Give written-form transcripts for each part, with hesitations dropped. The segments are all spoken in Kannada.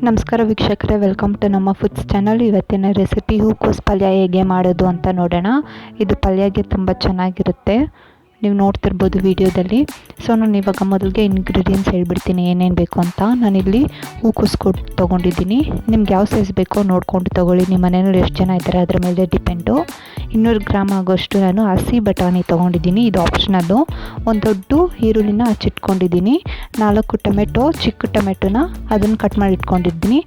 ನಮಸ್ಕಾರ ವೀಕ್ಷಕರೇ, ವೆಲ್ಕಮ್ ಟು ನಮ್ಮ ಫುಡ್ಸ್ ಚಾನಲ್. ಇವತ್ತಿನ ರೆಸಿಪಿ ಹೂಕೋಸು ಪಲ್ಯ ಹೇಗೆ ಮಾಡೋದು ಅಂತ ನೋಡೋಣ. ಇದು ಪಲ್ಯಗೆ ತುಂಬ ಚೆನ್ನಾಗಿರುತ್ತೆ, ನೀವು ನೋಡ್ತಿರ್ಬೋದು ವಿಡಿಯೋದಲ್ಲಿ. ಸೊ ನಾನು ಇವಾಗ ಮೊದಲಿಗೆ ಇಂಗ್ರೀಡಿಯೆಂಟ್ಸ್ ಹೇಳ್ಬಿಡ್ತೀನಿ ಏನೇನು ಬೇಕು ಅಂತ. ನಾನಿಲ್ಲಿ ಹೂಕೋಸು ತೊಗೊಂಡಿದ್ದೀನಿ. ನಿಮ್ಗೆ ಯಾವ ಸೈಜ್ ಬೇಕೋ ನೋಡ್ಕೊಂಡು ತೊಗೊಳ್ಳಿ. ನಿಮ್ಮ ಮನೆಯಲ್ಲಿ ಎಷ್ಟು ಜನ ಇದ್ದಾರೆ ಅದ್ರ ಮೇಲೆ ಡಿಪೆಂಡು. 200 ಗ್ರಾಮ್ ಆಗೋಷ್ಟು ನಾನು ಹಸಿ ಬಟಾಣಿ ತೊಗೊಂಡಿದ್ದೀನಿ, ಇದು ಆಪ್ಷನಲ್ಲು. ಒಂದು ದೊಡ್ಡ ಈರುಳ್ಳಿನ ಹಚ್ಚಿಟ್ಕೊಂಡಿದ್ದೀನಿ. 4 ಟೊಮೆಟೊ, ಚಿಕ್ಕ ಟೊಮೆಟೊನ ಅದನ್ನು ಕಟ್ ಮಾಡಿ ಇಟ್ಕೊಂಡಿದ್ದೀನಿ.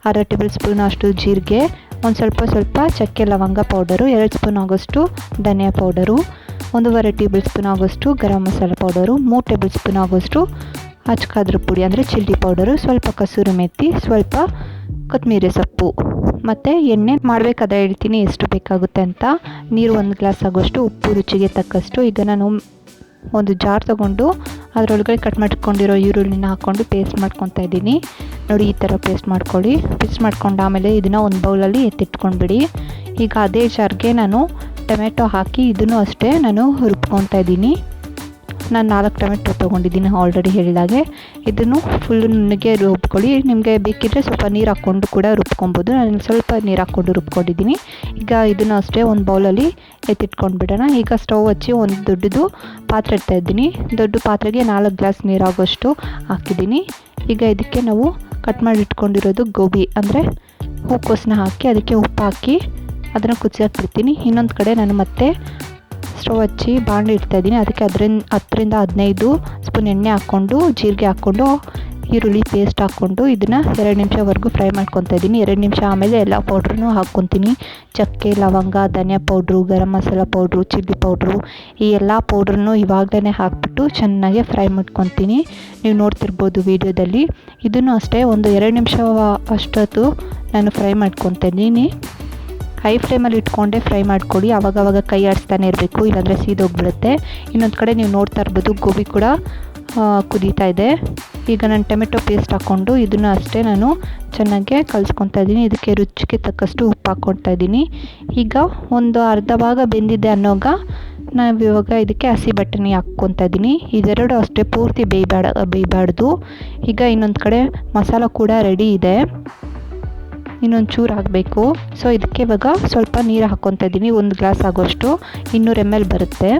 ಅರ್ಧ ಟೇಬಲ್ ಸ್ಪೂನ್ ಅಷ್ಟು ಜೀರಿಗೆ, ಒಂದು ಸ್ವಲ್ಪ ಚಕ್ಕೆ ಲವಂಗ ಪೌಡರು, 2 ಸ್ಪೂನ್ ಆಗೋಷ್ಟು ಧನಿಯಾ ಪೌಡರು, 1.5 ಟೇಬಲ್ ಸ್ಪೂನ್ ಆಗೋಷ್ಟು garam masala powder, 3 table spoon ಆಗೋಷ್ಟು ಅಚ್ಕಾದ್ರ ಪುಡಿ ಅಂದರೆ ಚಿಲ್ಲಿ ಪೌಡರು, ಸ್ವಲ್ಪ ಕಸೂರಿ ಮೆಥಿ, ಸ್ವಲ್ಪ ಕೊತ್ತಂಬರಿ ಸೊಪ್ಪು ಮತ್ತು ಎಣ್ಣೆ. ಮಾಡಬೇಕಾದ್ರೆ ಹೇಳ್ತೀನಿ ಎಷ್ಟು ಬೇಕಾಗುತ್ತೆ ಅಂತ. ನೀರು 1 ಗ್ಲಾಸ್ ಆಗೋಷ್ಟು, ಉಪ್ಪು ರುಚಿಗೆ ತಕ್ಕಷ್ಟು. ಈಗ ನಾನು ಒಂದು ಜಾರ್ ತೊಗೊಂಡು ಅದರೊಳಗಡೆ ಕಟ್ ಮಾಡ್ಕೊಂಡಿರೋ ಈರುಳ್ಳಿನ ಹಾಕ್ಕೊಂಡು ಪೇಸ್ಟ್ ಮಾಡ್ಕೊತಾ ಇದ್ದೀನಿ. ನೋಡಿ, ಈ ಥರ ಪೇಸ್ಟ್ ಮಾಡ್ಕೊಳ್ಳಿ. ಪೇಸ್ಟ್ ಮಾಡ್ಕೊಂಡು ಆಮೇಲೆ ಇದನ್ನು ಒಂದು ಬೌಲಲ್ಲಿ ಎತ್ತಿಟ್ಕೊಂಡ್ಬಿಡಿ. ಈಗ ಅದೇ ಜಾರ್ಗೆ ನಾನು ಟೊಮೆಟೊ ಹಾಕಿ ಇದನ್ನು ಅಷ್ಟೇ ನಾನು ರುಬ್ಕೊತಾ ಇದ್ದೀನಿ. ನಾನು 4 ಟೊಮೆಟೊ ತೊಗೊಂಡಿದ್ದೀನಿ ಆಲ್ರೆಡಿ ಹೇಳಿದಾಗೆ. ಇದನ್ನು ಫುಲ್ಲು ನುಣ್ಣಗೆ ರುಬ್ಕೊಳ್ಳಿ. ನಿಮಗೆ ಬೇಕಿದ್ದರೆ ಸ್ವಲ್ಪ ನೀರು ಹಾಕ್ಕೊಂಡು ಕೂಡ ರುಬ್ಕೊಬೋದು. ನಾನು ಸ್ವಲ್ಪ ನೀರು ಹಾಕ್ಕೊಂಡು ರುಬ್ಕೊಂಡಿದ್ದೀನಿ. ಈಗ ಇದನ್ನು ಅಷ್ಟೇ ಒಂದು ಬೌಲಲ್ಲಿ ಎತ್ತಿಟ್ಕೊಂಡು ಬಿಡೋಣ. ಈಗ ಸ್ಟವ್ ಹಚ್ಚಿ ಒಂದು ದೊಡ್ಡದು ಪಾತ್ರೆ ಇಡ್ತಾಯಿದ್ದೀನಿ. ದೊಡ್ಡ ಪಾತ್ರೆಗೆ 4 ಗ್ಲಾಸ್ ನೀರಾಗೋಷ್ಟು ಹಾಕಿದ್ದೀನಿ. ಈಗ ಇದಕ್ಕೆ ನಾವು ಕಟ್ ಮಾಡಿ ಇಟ್ಕೊಂಡಿರೋದು ಗೋಬಿ ಅಂದರೆ ಹೂಕೋಸನ್ನ ಹಾಕಿ ಅದಕ್ಕೆ ಉಪ್ಪು ಹಾಕಿ ಅದನ್ನು ಕುದಿಸೋಕೆ ಬಿಡ್ತೀನಿ. ಇನ್ನೊಂದು ಕಡೆ ನಾನು ಮತ್ತೆ ಸ್ಟವ್ ಹಚ್ಚಿ ಬಾಣಲೆ ಇಡ್ತಾಯಿದ್ದೀನಿ. ಅದಕ್ಕೆ 10ರಿಂದ 15 ಸ್ಪೂನ್ ಎಣ್ಣೆ ಹಾಕ್ಕೊಂಡು ಜೀರಿಗೆ ಹಾಕ್ಕೊಂಡು ಈರುಳ್ಳಿ ಪೇಸ್ಟ್ ಹಾಕ್ಕೊಂಡು ಇದನ್ನು 2 ನಿಮಿಷವರೆಗೂ ಫ್ರೈ ಮಾಡ್ಕೊತಾ ಇದ್ದೀನಿ. 2 ನಿಮಿಷ ಆಮೇಲೆ ಎಲ್ಲ ಪೌಡ್ರನ್ನೂ ಹಾಕ್ಕೊತೀನಿ. ಚಕ್ಕೆ, ಲವಂಗ, ಧನಿಯಾ powder, garam masala powder, chilli powder, ಈ ಎಲ್ಲ ಪೌಡ್ರನ್ನು ಇವಾಗಲೇ ಹಾಕ್ಬಿಟ್ಟು ಚೆನ್ನಾಗಿ ಫ್ರೈ ಮಾಡ್ಕೊತೀನಿ. ನೀವು ನೋಡ್ತಿರ್ಬೋದು ವಿಡಿಯೋದಲ್ಲಿ. ಇದನ್ನು ಅಷ್ಟೇ ಒಂದು 2 ನಿಮಿಷ ಅಷ್ಟೊತ್ತು ನಾನು ಫ್ರೈ ಮಾಡ್ಕೊತಾ ಇದ್ದೀನಿ. ಹೈ ಫ್ಲೇಮಲ್ಲಿ ಇಟ್ಕೊಂಡೆ ಫ್ರೈ ಮಾಡ್ಕೊಳ್ಳಿ. ಆವಾಗವಾಗ ಕೈ ಆಡಿಸ್ತಾನೆ ಇರಬೇಕು, ಇಲ್ಲಾಂದರೆ ಸೀದೋಗ್ಬಿಡುತ್ತೆ. ಇನ್ನೊಂದು ಕಡೆ ನೀವು ನೋಡ್ತಾ ಇರ್ಬೋದು ಗೋಬಿ ಕೂಡ ಕುದೀತಾ ಇದೆ. ಈಗ ನಾನು ಟೊಮೆಟೊ ಪೇಸ್ಟ್ ಹಾಕ್ಕೊಂಡು ಇದನ್ನು ಅಷ್ಟೇ ನಾನು ಚೆನ್ನಾಗಿ ಕಲಿಸ್ಕೊತಾ ಇದ್ದೀನಿ. ಇದಕ್ಕೆ ರುಚಿಗೆ ತಕ್ಕಷ್ಟು ಉಪ್ಪು ಹಾಕ್ಕೊಳ್ತಾ ಇದ್ದೀನಿ. ಈಗ ಒಂದು ಅರ್ಧ ಭಾಗ ಬೆಂದಿದೆ ಅನ್ನೋವಾಗ ನಾವು ಇವಾಗ ಇದಕ್ಕೆ ಹಸಿ ಬಟಾಣಿ ಹಾಕ್ಕೊತಾ ಇದ್ದೀನಿ. ಇದೆರಡು ಅಷ್ಟೇ ಪೂರ್ತಿ ಬೇಯಬಾರ್ದು. ಈಗ ಇನ್ನೊಂದು ಕಡೆ ಮಸಾಲ ಕೂಡ ರೆಡಿ ಇದೆ, ಇನ್ನೊಂದು ಚೂರು ಹಾಕಬೇಕು. ಸೊ ಇದಕ್ಕೆ ಇವಾಗ ಸ್ವಲ್ಪ ನೀರು ಹಾಕ್ಕೊತಾ ಇದ್ದೀನಿ. 1 ಗ್ಲಾಸ್ ಆಗೋಷ್ಟು, 200 ml ಬರುತ್ತೆ.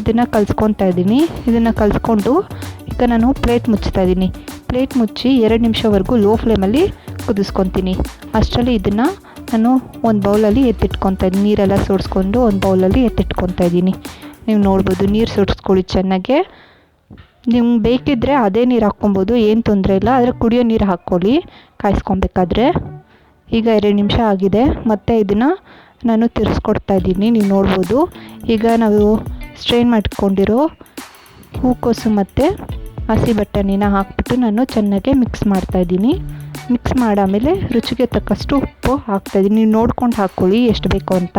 ಇದನ್ನು ಕಲಿಸ್ಕೊತಾ ಇದ್ದೀನಿ. ಇದನ್ನು ಕಲಿಸ್ಕೊಂಡು ಈಗ ನಾನು ಪ್ಲೇಟ್ ಮುಚ್ತಾ ಇದ್ದೀನಿ. ಪ್ಲೇಟ್ ಮುಚ್ಚಿ 2 ನಿಮಿಷವರೆಗೂ ಲೋ ಫ್ಲೇಮಲ್ಲಿ ಕುದಿಸ್ಕೊತೀನಿ. ಅಷ್ಟರಲ್ಲಿ ಇದನ್ನು ನಾನು ಒಂದು ಬೌಲಲ್ಲಿ ಎತ್ತಿಟ್ಕೊತಾ ಇದ್ದೀನಿ. ನೀರೆಲ್ಲ ಸೋಡಿಸ್ಕೊಂಡು ಒಂದು ಬೌಲಲ್ಲಿ ಎತ್ತಿಟ್ಕೊತಾ ಇದ್ದೀನಿ. ನೀವು ನೋಡ್ಬೋದು, ನೀರು ಸೋಡಿಸ್ಕೊಳ್ಳಿ ಚೆನ್ನಾಗೆ. ನಿಮ್ಗೆ ಬೇಕಿದ್ದರೆ ಅದೇ ನೀರು ಹಾಕ್ಕೊಬೋದು, ಏನು ತೊಂದರೆ ಇಲ್ಲ. ಆದರೆ ಕುಡಿಯೋ ನೀರು ಹಾಕ್ಕೊಳ್ಳಿ ಕಾಯಿಸ್ಕೊಬೇಕಾದ್ರೆ. ಈಗ 2 ನಿಮಿಷ ಆಗಿದೆ. ಮತ್ತು ಇದನ್ನು ನಾನು ತಿರ್ಸ್ಕೊಡ್ತಾ ಇದ್ದೀನಿ, ನೀವು ನೋಡ್ಬೋದು. ಈಗ ನಾವು ಸ್ಟ್ರೈನ್ ಮಾಡ್ಕೊಂಡಿರೋ ಹೂಕೋಸು ಮತ್ತು ಹಸಿ ಬಟಾಣಿನ ಹಾಕ್ಬಿಟ್ಟು ನಾನು ಚೆನ್ನಾಗಿ ಮಿಕ್ಸ್ ಮಾಡ್ತಾಯಿದ್ದೀನಿ. ಮಿಕ್ಸ್ ಮಾಡಾಮೇಲೆ ರುಚಿಗೆ ತಕ್ಕಷ್ಟು ಉಪ್ಪು ಹಾಕ್ತಾಯಿದ್ದೀನಿ. ನೀವು ನೋಡ್ಕೊಂಡು ಹಾಕ್ಕೊಳ್ಳಿ ಎಷ್ಟು ಬೇಕು ಅಂತ.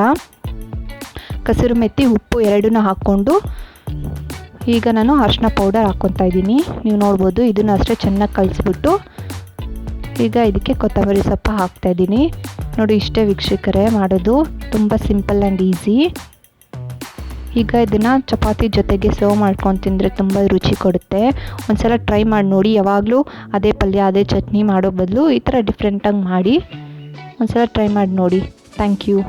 ಕಸೂರಿ ಮೆಥಿ, ಉಪ್ಪು ಎರಡನ್ನೂ ಹಾಕ್ಕೊಂಡು ಈಗ ನಾನು ಅರಿಶಿನ ಪೌಡರ್ ಹಾಕ್ಕೊತಾ ಇದ್ದೀನಿ. ನೀವು ನೋಡ್ಬೋದು. ಇದನ್ನು ಅಷ್ಟೇ ಚೆನ್ನಾಗಿ ಕಲಿಸ್ಬಿಟ್ಟು ಈಗ ಇದಕ್ಕೆ ಕೊತ್ತಂಬರಿ ಸೊಪ್ಪು ಹಾಕ್ತಾಯಿದ್ದೀನಿ. ನೋಡಿ, ಇಷ್ಟೇ ವೀಕ್ಷಕರೇ ಮಾಡೋದು. ತುಂಬ ಸಿಂಪಲ್ ಆ್ಯಂಡ್ ಈಸಿ. ಈಗ ಇದನ್ನು ಚಪಾತಿ ಜೊತೆಗೆ ಸರ್ವ್ ಮಾಡ್ಕೊಂಡು ತಿಂದರೆ ತುಂಬ ರುಚಿ ಕೊಡುತ್ತೆ. ಒಂದು ಸಲ ಟ್ರೈ ಮಾಡಿ ನೋಡಿ. ಯಾವಾಗಲೂ ಅದೇ ಪಲ್ಯ ಅದೇ ಚಟ್ನಿ ಮಾಡೋ ಬದಲು ಈ ಥರ ಡಿಫ್ರೆಂಟಾಗಿ ಮಾಡಿ ಒಂದು ಸಲ ಟ್ರೈ ಮಾಡಿ ನೋಡಿ. Thank you.